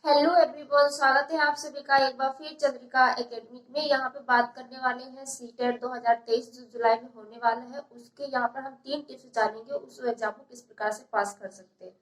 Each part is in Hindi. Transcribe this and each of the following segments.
हेलो एवरीवन, स्वागत है आप सभी का एक बार फिर चंद्रिका एकेडमी में। यहाँ पे बात करने वाले हैं सीटेट 2023 जो जुलाई में होने वाला है उसके। यहाँ पर हम 3 टिप्स जानेंगे उस एग्जाम को किस प्रकार से पास कर सकते हैं।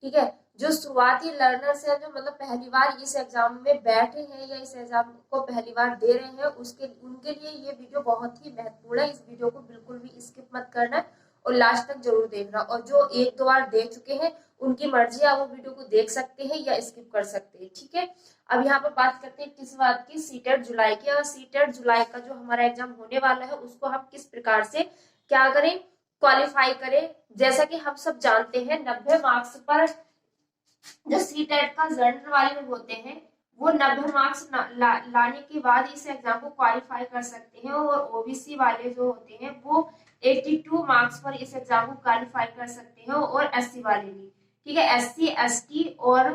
ठीक है, जो शुरुआती लर्नर्स हैं, जो मतलब पहली बार इस एग्जाम में बैठे हैं या इस एग्जाम को पहली बार दे रहे हैं, उसके उनके लिए ये वीडियो बहुत ही महत्वपूर्ण है। इस वीडियो को बिल्कुल भी स्किप मत करना है और लास्ट तक जरूर देखना। और जो 1-2 बार दे चुके हैं उनकी मर्जी, आप वो वीडियो को देख सकते हैं या स्किप कर सकते हैं। ठीक है, अब यहाँ पर बात करते हैं किस बात की, सीटेट जुलाई की। और सीटेट जुलाई का जो हमारा एग्जाम होने वाला है उसको हम किस प्रकार से क्या करें, क्वालिफाई करें। जैसा कि हम सब जानते हैं 90 मार्क्स पर जो सीटेट का जनरल वाले में होते हैं वो 90 मार्क्स लाने के बाद इस एग्जाम को क्वालिफाई कर सकते हैं। और ओबीसी वाले जो होते हैं वो 82 मार्क्स पर इस एग्जाम को क्वालिफाई कर सकते हैं, और एससी वाले भी। ठीक है, एससी एसटी और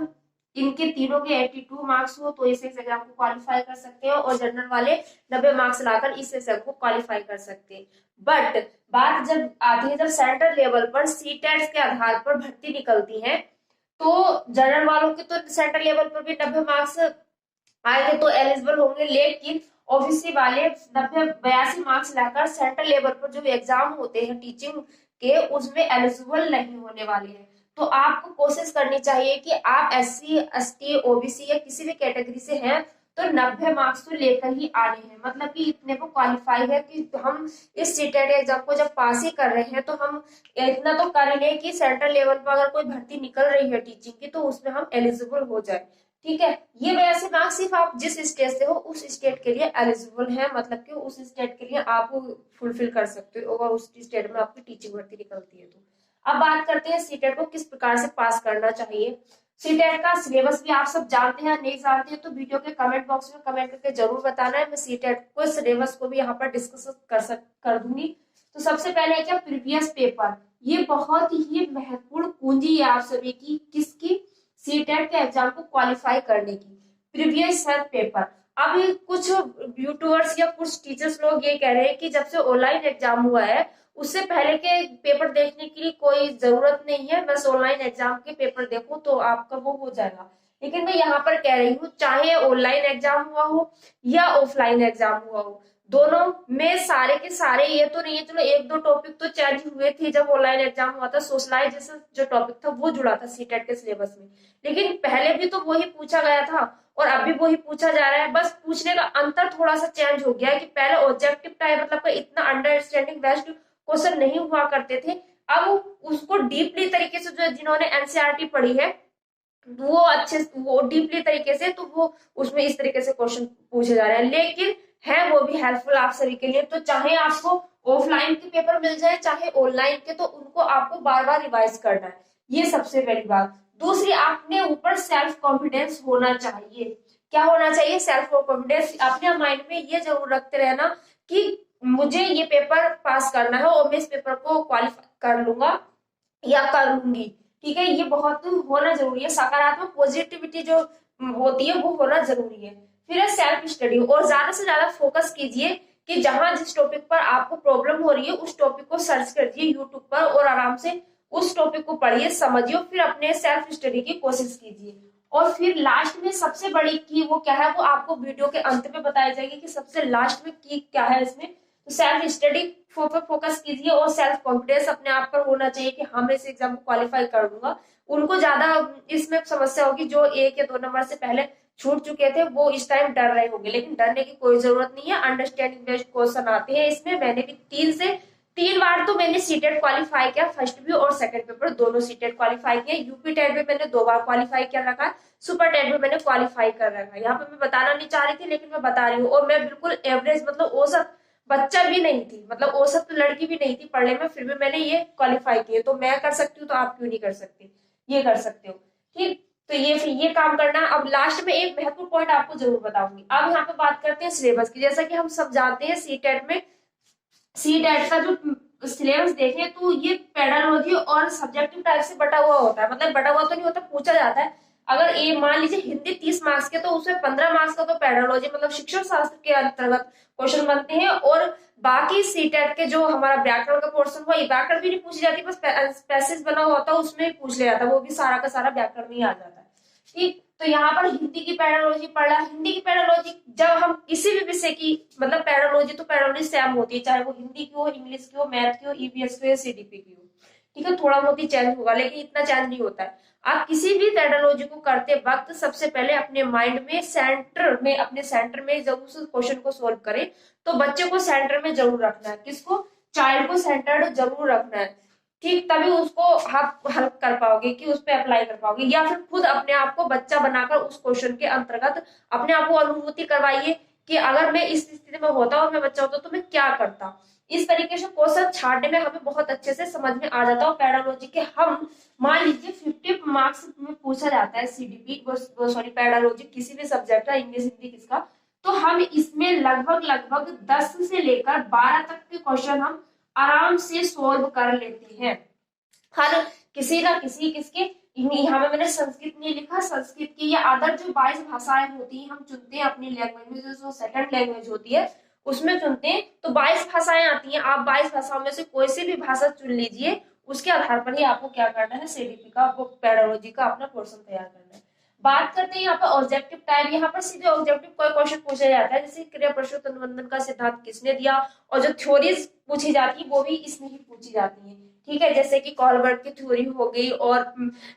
इनके तीनों के 82 मार्क्स हो तो इस एग्जाम को क्वालिफाई कर सकते हैं, और जनरल वाले 90 मार्क्स लाकर इस एग्जाम को क्वालिफाई कर सकते हैं। बट बात जब आती है, जब सेंट्रल लेवल पर सीटेट के आधार पर भर्ती निकलती है, तो जनरल वालों के तो सेंट्रल लेवल पर भी 90 मार्क्स आएंगे तो एलिजिबल होंगे, लेकिन ओबीसी वाले 82 मार्क्स लाकर सेंट्रल लेवल पर जो एग्जाम होते हैं टीचिंग के उसमें एलिजिबल नहीं होने वाले हैं। तो आपको कोशिश करनी चाहिए कि आप एससी एसटी ओबीसी या किसी भी कैटेगरी से हैं तो 90 मार्क्स तो लेकर ही आने हैं। मतलब कि इतने को क्वालिफाई है कि हम इस सीटेट एग्जाम को जब पास ही कर रहे हैं तो हम इतना तो कर लें कि सेंट्रल लेवल पर अगर कोई भर्ती निकल रही है टीचिंग की तो उसमें हम एलिजिबल हो जाए। ठीक है, ये वजह से ना सिर्फ आप जिस स्टेट से हो उस स्टेट के लिए एलिजिबल है, मतलब कि उस स्टेट के लिए आप फुलफिल कर सकते हो और उस स्टेट में आपकी टीचिंग भर्ती निकलती है। तो अब बात करते हैं सीटेट को किस प्रकार से पास करना चाहिए। सीटेट का सिलेबस भी आप सब जानते हैं, नहीं जानते हैं तो वीडियो के कमेंट बॉक्स में कमेंट करके जरूर बताना है। मैं सीटेट को सिलेबस को भी यहाँ पर डिस्कस कर दूंगी। तो सबसे पहले क्या, प्रीवियस पेपर। ये बहुत ही महत्वपूर्ण कुंजी है आप सभी की, किसकी, सीटेट के एग्जाम को क्वालिफाई करने की। Previous paper. अब कुछ यूट्यूबर्स या कुछ टीचर्स लोग ये कह रहे हैं कि जब से ऑनलाइन एग्जाम हुआ है उससे पहले के पेपर देखने के लिए कोई जरूरत नहीं है, बस ऑनलाइन एग्जाम के पेपर देखो तो आपका वो हो जाएगा। लेकिन मैं यहाँ पर कह रही हूँ, चाहे ऑनलाइन एग्जाम हुआ हो या ऑफलाइन एग्जाम हुआ हो, दोनों में सारे के सारे, ये तो नहीं है, चलो 1-2 टॉपिक तो चेंज हुए थे जब ऑनलाइन एग्जाम हुआ था। सोशलाइजेशन जो टॉपिक था वो जुड़ा था सीटेट के सिलेबस में, लेकिन पहले भी तो वही पूछा गया था और अभी वही पूछा जा रहा है। बस पूछने का अंतर थोड़ा सा चेंज हो गया है कि पहले ऑब्जेक्टिव टाइप मतलब का इतना अंडरस्टैंडिंग बेस्ड क्वेश्चन नहीं हुआ करते थे। अब उसको डीपली तरीके से, जो जिन्होंने एनसीईआरटी पढ़ी है वो अच्छे, वो डीपली तरीके से, तो वो उसमें इस तरीके से क्वेश्चन पूछे जा रहे हैं, लेकिन है वो भी हेल्पफुल आप सभी के लिए। तो चाहे आपको ऑफलाइन के पेपर मिल जाए चाहे ऑनलाइन के, तो उनको आपको बार बार रिवाइज करना है, ये सबसे पहली बात। दूसरी, आपने ऊपर सेल्फ कॉन्फिडेंस होना चाहिए। क्या होना चाहिए, सेल्फ कॉन्फिडेंस। अपने माइंड में ये जरूर रखते रहना कि मुझे ये पेपर पास करना है और मैं इस पेपर को क्वालिफाई कर लूंगा या कर लूंगी। ठीक है, ये बहुत होना जरूरी है। सकारात्मक पॉजिटिविटी जो होती है वो होना जरूरी है। फिर है सेल्फ स्टडी, और ज्यादा से ज्यादा फोकस कीजिए कि जहां जिस टॉपिक पर आपको प्रॉब्लम हो रही है उस टॉपिक को सर्च करिए यूट्यूब पर और आराम से उस टॉपिक को पढ़िए, समझिए, फिर अपने सेल्फ स्टडी की कोशिश कीजिए। और फिर लास्ट में सबसे बड़ी की वो क्या है, वो आपको वीडियो के अंत में बताई जाएगी कि सबसे लास्ट में की क्या है इसमें। तो सेल्फ स्टडी पर फोकस कीजिए और सेल्फ कॉन्फिडेंस अपने आप पर होना चाहिए कि हाँ मैं इस एग्जाम को क्वालिफाई कर दूंगा। उनको ज्यादा इसमें समस्या होगी जो 1 या 2 नंबर से पहले छूट चुके थे, वो इस टाइम डर रहे होंगे, लेकिन डरने की कोई जरूरत नहीं है। अंडरस्टैंडिंग बेस्ड क्वेश्चन आते हैं इसमें। मैंने भी 3 बार तो मैंने सीटेट क्वालिफाई किया, फर्स्ट भी और सेकंड पेपर दोनों सीटेट क्वालिफाई किया। यूपी टेट भी मैंने 2 बार क्वालिफाई कर रखा है, सुपर टेट भी मैंने क्वालिफाई कर रखा है। यहाँ पे मैं बताना नहीं चाह रही थी लेकिन मैं बता रही हूँ। और मैं बिल्कुल एवरेज मतलब औसत बच्चा भी नहीं थी, मतलब औसत लड़की भी नहीं थी पढ़ने में, फिर भी मैंने ये क्वालिफाई किए। तो मैं कर सकती हूँ तो आप क्यों नहीं कर सकते, ये कर सकते हो। ठीक, तो ये काम करना है। अब लास्ट में एक महत्वपूर्ण पॉइंट आपको जरूर बताऊंगी। अब यहाँ पे बात करते हैं सिलेबस की। जैसा कि हम सब जानते हैं सीटेट में, सीटेट का जो सिलेबस देखें तो ये पेडालॉजी और सब्जेक्टिव टाइप से बटा हुआ होता है। मतलब बटा हुआ तो नहीं होता, पूछा जाता है। अगर ये मान लीजिए हिंदी 30 मार्क्स के तो उसमें 15 मार्क्स का तो पेडालॉजी मतलब शिक्षण शास्त्र के अंतर्गत क्वेश्चन बनते हैं, और बाकी सीटेट के जो हमारा व्याकरण का पोर्शन हुआ, व्याकरण भी नहीं पूछी जाती, बस पैसेज बना हुआ होता है उसमें पूछ लिया जाता है, वो भी सारा का सारा व्याकरण में ही आ जाता है। ठीक, तो यहाँ पर हिंदी की पैडालॉजी पढ़ रहा है। हिंदी की पैडालॉजी जब हम किसी भी विषय की, मतलब पैडालॉजी तो पैडालॉजी सेम होती है, चाहे वो हिंदी की हो, इंग्लिश की हो, मैथ की हो, ईवीएस की हो, सीडीपी की हो, ठीक है, थोड़ा बहुत ही चेंज होगा लेकिन इतना चेंज नहीं होता है। आप किसी भी पैडालॉजी को करते वक्त सबसे पहले अपने माइंड में सेंटर में, अपने सेंटर में जब उस क्वेश्चन को सोल्व करें तो बच्चे को सेंटर में जरूर रखना है। किसको? चाइल्ड को सेंटर्ड जरूर रखना है, ठीक, तभी उसको आप हल कर पाओगे कि उस पर अप्लाई कर पाओगे। या फिर खुद अपने आप को बच्चा बनाकर उस क्वेश्चन के अंतर्गत अपने आप को अनुभूति करवाइए कि अगर मैं इस स्थिति में होता और मैं बच्चा होता तो मैं क्या करता। इस तरीके से क्वेश्चन छांटने में हमें बहुत अच्छे से समझ में आ जाता है। पैडालॉजी के हम मान लीजिए 50 मार्क्स में पूछा जाता है सीडीपी, सॉरी पैडालॉजी किसी भी सब्जेक्ट का, इंग्लिश हिंदी किसका, तो हम इसमें लगभग 10 से लेकर 12 तक के क्वेश्चन हम आराम से सोल्व कर लेते हैं। हर किसी ना किसी किसके, यहाँ में मैंने संस्कृत नहीं लिखा, संस्कृत की या अदर जो 22 भाषाएं होती हैं हम चुनते हैं अपनी लैंग्वेज में, जो सेकंड लैंग्वेज होती है उसमें चुनते हैं, तो 22 भाषाएं आती हैं। आप 22 भाषाओं में से कोई सी भी भाषा चुन लीजिए, उसके आधार पर ही आपको क्या करना है, सीडीपी का, आपको पैडालॉजी का अपना पोर्शन तैयार करना है। बात करते हैं यहाँ पर ऑब्जेक्टिव टाइप। यहाँ पर सीधे ऑब्जेक्टिव कोई क्वेश्चन पूछा जाता है, जैसे क्रिया प्रश्न अनुबंधन का सिद्धांत किसने दिया, और जो थ्योरीज पूछी जाती है वो भी इसमें ही पूछी जाती है, ठीक है, जैसे कि कॉलबर्ट की थ्योरी हो गई और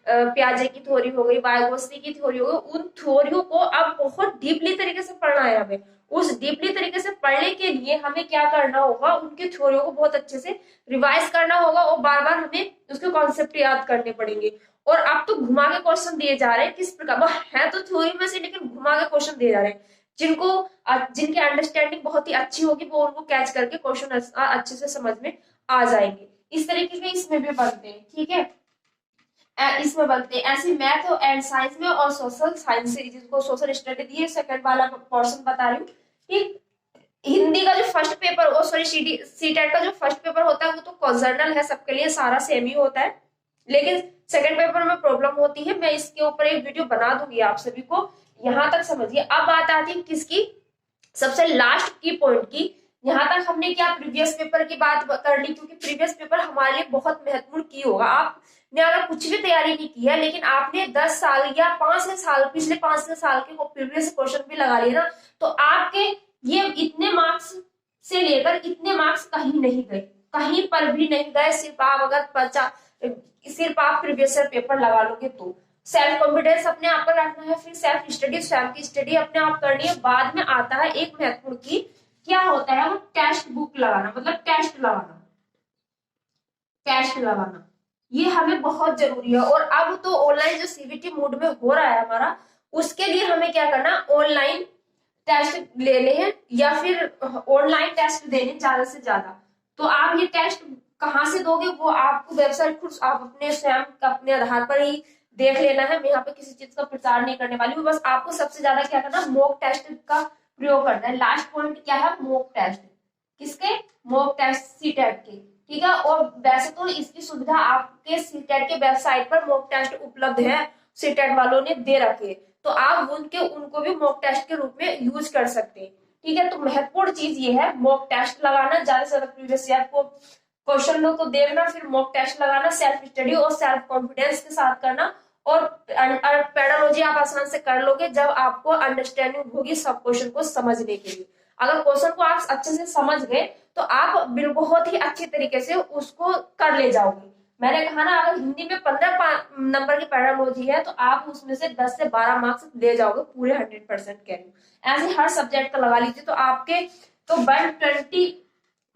प्याजे की थ्योरी हो गई, वाइगोत्स्की की थ्योरी हो गई। उन थ्योरियों को अब बहुत डीपली तरीके से पढ़ना है हमें। उस डीपली तरीके से पढ़ने के लिए हमें क्या करना होगा, उनकी थ्योरियों को बहुत अच्छे से रिवाइज करना होगा और बार बार हमें उसके कॉन्सेप्ट याद करने पड़ेंगे। और अब तो घुमा के क्वेश्चन दिए जा रहे हैं, किस प्रकार, वो है तो थ्योरी में से लेकिन घुमा के क्वेश्चन दिए जा रहे हैं, जिनकी अंडरस्टैंडिंग बहुत ही अच्छी होगी वो उनको कैच करके क्वेश्चन अच्छे से समझ में आ जाएंगे। इस तरीके से इसमें भी बनते हैं, ठीक है, इसमें बनते हैं ऐसे मैथ एंड साइंस में और सोशल साइंस से, जिसको सोशल स्टडी दी है, सेकंड वाला पोर्शन बता रही हूँ, ठीक। हिंदी का जो फर्स्ट पेपर, ओ सॉरी सीटेट का जो फर्स्ट पेपर होता है वो तो जर्नल है, सबके लिए सारा सेम ही होता है, लेकिन सेकंड पेपर में प्रॉब्लम होती है। मैं इसके ऊपर एक वीडियो बना दूंगी आप सभी को, यहां तक समझिए। अब बात आती है किसकी, सबसे लास्ट की पॉइंट की। यहाँ तक हमने क्या प्रीवियस पेपर की बात कर ली, क्योंकि प्रीवियस पेपर हमारे लिए बहुत महत्वपूर्ण की होगा। आपने अगर कुछ भी तैयारी नहीं की है लेकिन आपने 10 साल या 5 साल, पिछले 5 साल के प्रीवियस क्वेश्चन भी लगा लिए ना, तो आपके ये इतने मार्क्स से लेकर इतने मार्क्स कहीं नहीं गए, कहीं पर भी नहीं गए। सिर्फ आप प्रीवियस पेपर लगा लोगे तो। सेल्फ कॉन्फिडेंस अपने आप पर रखना है, फिर सेल्फ स्टडी, स्वयं की स्टडी अपने आप करनी है। बाद में आता है एक महत्वपूर्ण की, क्या होता है वो, टेक्स्ट बुक लगाना, मतलब टेस्ट लगाना, टेस्ट लगाना, ये हमें बहुत जरूरी है। और अब तो ऑनलाइन जो सीबीटी मोड में हो रहा है हमारा, उसके लिए हमें क्या करना, ऑनलाइन टेस्ट लेने हैं या फिर ऑनलाइन टेस्ट देने ज्यादा से ज्यादा। तो आप ये टेस्ट कहाँ से दोगे, वो आपको वेबसाइट खुद आप अपने स्वयं अपने आधार पर ही देख लेना है। मैं यहाँ पे किसी चीज का प्रचार नहीं करने वाली हूँ, बस आपको सबसे ज्यादा क्या करना, मॉक टेस्ट का प्रयोग करना है। लास्ट पॉइंट क्या है, मॉक टेस्ट, किसके, मॉक टेस्ट सीटेट के, ठीक है। और वैसे तो इसकी सुविधा आपके सीटेट के वेबसाइट पर मॉक टेस्ट उपलब्ध है, सीटेट वालों ने दे रखे, तो आप उनको भी मॉक टेस्ट के रूप में यूज कर सकते हैं, ठीक है। तो महत्वपूर्ण चीज ये है मॉक टेस्ट लगाना, ज्यादा से ज्यादा प्रीवियस ईयर को क्वेश्चन को देखना, फिर मॉक टेस्ट लगाना, सेल्फ स्टडी और सेल्फ कॉन्फिडेंस के साथ करना। और पैडालॉजी आप आसान से कर लोगे जब आपको अंडरस्टैंडिंग होगी सब क्वेश्चन को समझने के लिए। अगर क्वेश्चन को आप अच्छे से समझ गए तो आप बहुत ही अच्छे तरीके से उसको कर ले जाओगे। मैंने कहा ना, अगर हिंदी में 15 नंबर की पैडालॉजी है तो आप उसमें से 10 से 12 मार्क्स ले जाओगे पूरे 100% कैरी। ऐसे हर सब्जेक्ट का लगा लीजिए तो आपके तो 120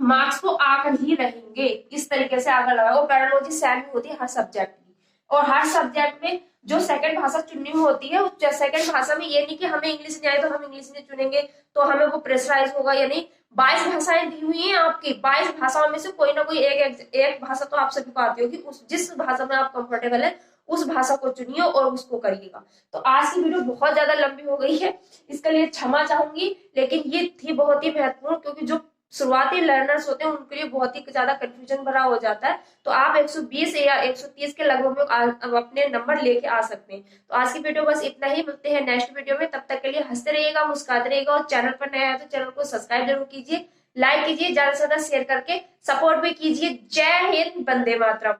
मार्क्स तो आकर ही रहेंगे। इस तरीके से आगे लगाओ। पैडालॉजी सेम होती है हर सब्जेक्ट की, और हर सब्जेक्ट में जो सेकंड भाषा चुननी होती है, उस सेकंड भाषा में ये नहीं कि हमें इंग्लिश नहीं आए तो हम इंग्लिश नहीं चुनेंगे तो हमें वो प्रेशराइज होगा या नहीं। 22 भाषाएं दी हुई हैं आपकी, 22 भाषाओं में से कोई ना कोई एक भाषा तो आप सभी को आती होगी, उस जिस भाषा में आप कंफर्टेबल है उस भाषा को चुनिए और उसको करिएगा। तो आज की वीडियो बहुत ज्यादा लंबी हो गई है, इसके लिए क्षमा चाहूंगी, लेकिन ये थी बहुत ही महत्वपूर्ण, क्योंकि जो शुरुआती लर्नर्स होते हैं उनके लिए बहुत ही ज्यादा कंफ्यूजन भरा हो जाता है। तो आप 120 या 130 के लगभग में अपने नंबर लेके आ सकते हैं। तो आज की वीडियो बस इतना ही, मिलते हैं नेक्स्ट वीडियो में, तब तक के लिए हंसते रहिएगा, मुस्कुराते रहिएगा, और चैनल पर नया है तो चैनल को सब्सक्राइब जरूर कीजिए, लाइक कीजिए, ज्यादा से ज्यादा शेयर करके सपोर्ट भी कीजिए। जय हिंद, वंदे मातरम।